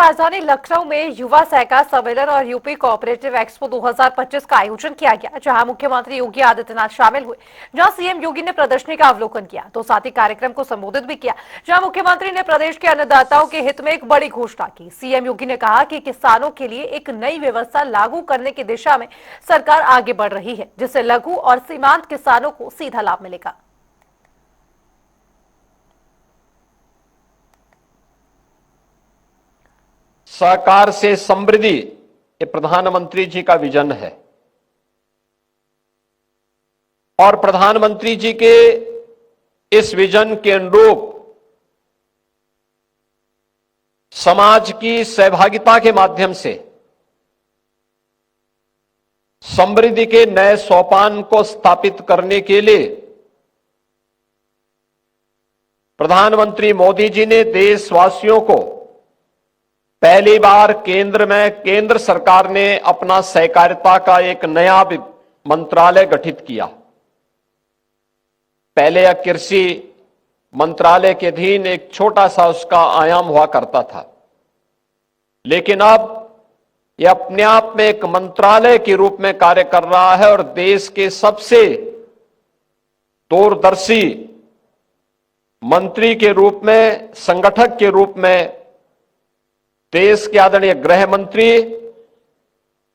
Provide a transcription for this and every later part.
राजधानी लखनऊ में युवा सहकार सम्मेलन और यूपी कोऑपरेटिव एक्सपो 2025 का आयोजन किया गया, जहां मुख्यमंत्री योगी आदित्यनाथ शामिल हुए। जहां सीएम योगी ने प्रदर्शनी का अवलोकन किया तो साथ ही कार्यक्रम को संबोधित भी किया, जहां मुख्यमंत्री ने प्रदेश के अन्नदाताओं के हित में एक बड़ी घोषणा की। सीएम योगी ने कहा कि किसानों के लिए एक नई व्यवस्था लागू करने की दिशा में सरकार आगे बढ़ रही है, जिससे लघु और सीमांत किसानों को सीधा लाभ मिलेगा। सहकार से समृद्धि ये प्रधानमंत्री जी का विजन है और प्रधानमंत्री जी के इस विजन के अनुरूप समाज की सहभागिता के माध्यम से समृद्धि के नए सोपान को स्थापित करने के लिए प्रधानमंत्री मोदी जी ने देशवासियों को पहली बार केंद्र सरकार ने अपना सहकारिता का एक नया मंत्रालय गठित किया। पहले यह कृषि मंत्रालय के अधीन एक छोटा सा उसका आयाम हुआ करता था, लेकिन अब यह अपने आप में एक मंत्रालय के रूप में कार्य कर रहा है और देश के सबसे दूरदर्शी मंत्री के रूप में, संगठक के रूप में देश के आदरणीय गृह मंत्री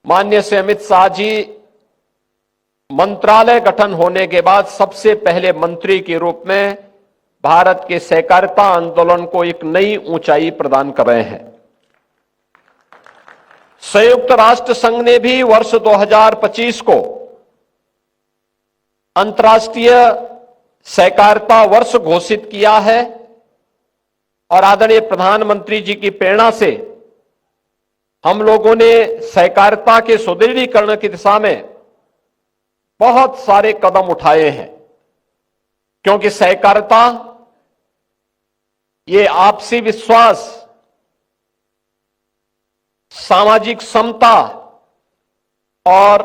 माननीय श्री अमित शाह जी मंत्रालय गठन होने के बाद सबसे पहले मंत्री के रूप में भारत के सहकारिता आंदोलन को एक नई ऊंचाई प्रदान कर रहे हैं। संयुक्त राष्ट्र संघ ने भी वर्ष 2025 को अंतर्राष्ट्रीय सहकारिता वर्ष घोषित किया है और आदरणीय प्रधानमंत्री जी की प्रेरणा से हम लोगों ने सहकारिता के सुदृढ़ीकरण की दिशा में बहुत सारे कदम उठाए हैं, क्योंकि सहकारिता ये आपसी विश्वास, सामाजिक समता और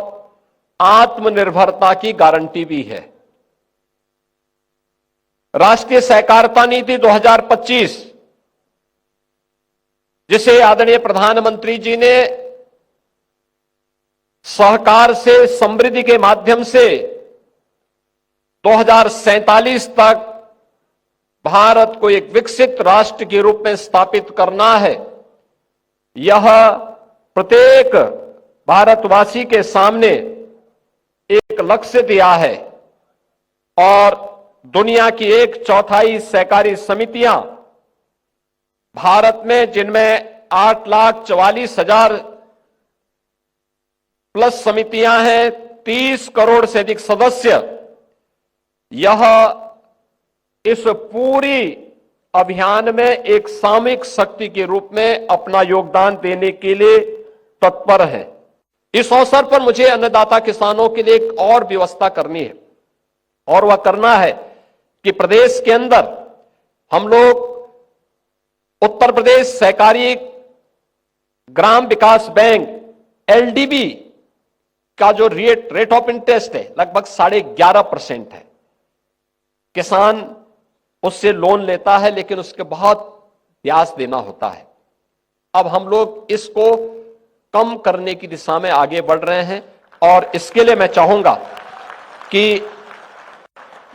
आत्मनिर्भरता की गारंटी भी है। राष्ट्रीय सहकारिता नीति 2025 जिसे आदरणीय प्रधानमंत्री जी ने सहकार से समृद्धि के माध्यम से 2047 तक भारत को एक विकसित राष्ट्र के रूप में स्थापित करना है, यह प्रत्येक भारतवासी के सामने एक लक्ष्य दिया है और दुनिया की 1/4 सहकारी समितियां भारत में, जिनमें 8,44,000 प्लस समितियां हैं, 30 करोड़ से अधिक सदस्य, यह इस पूरी अभियान में एक सामूहिक शक्ति के रूप में अपना योगदान देने के लिए तत्पर है। इस अवसर पर मुझे अन्नदाता किसानों के लिए एक और व्यवस्था करनी है और वह करना है कि प्रदेश के अंदर हम लोग उत्तर प्रदेश सहकारी ग्राम विकास बैंक LDB का जो रेट ऑफ इंटरेस्ट है लगभग 11.5% है। किसान उससे लोन लेता है लेकिन उसके बहुत ब्याज देना होता है। अब हम लोग इसको कम करने की दिशा में आगे बढ़ रहे हैं और इसके लिए मैं चाहूंगा कि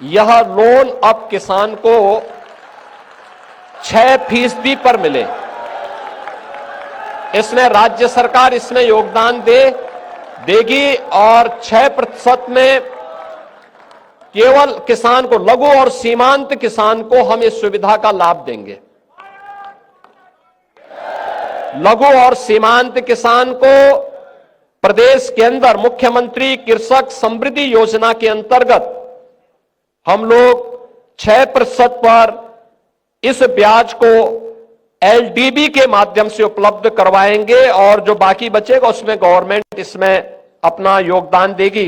यह लोन अब किसान को 6% पर मिले। इसमें राज्य सरकार इसमें योगदान देगी और 6% में केवल किसान को, लघु और सीमांत किसान को हम इस सुविधा का लाभ देंगे। लघु और सीमांत किसान को प्रदेश के अंदर मुख्यमंत्री कृषक समृद्धि योजना के अंतर्गत हम लोग 6% पर इस ब्याज को LDB के माध्यम से उपलब्ध करवाएंगे और जो बाकी बचेगा उसमें गवर्नमेंट इसमें अपना योगदान देगी।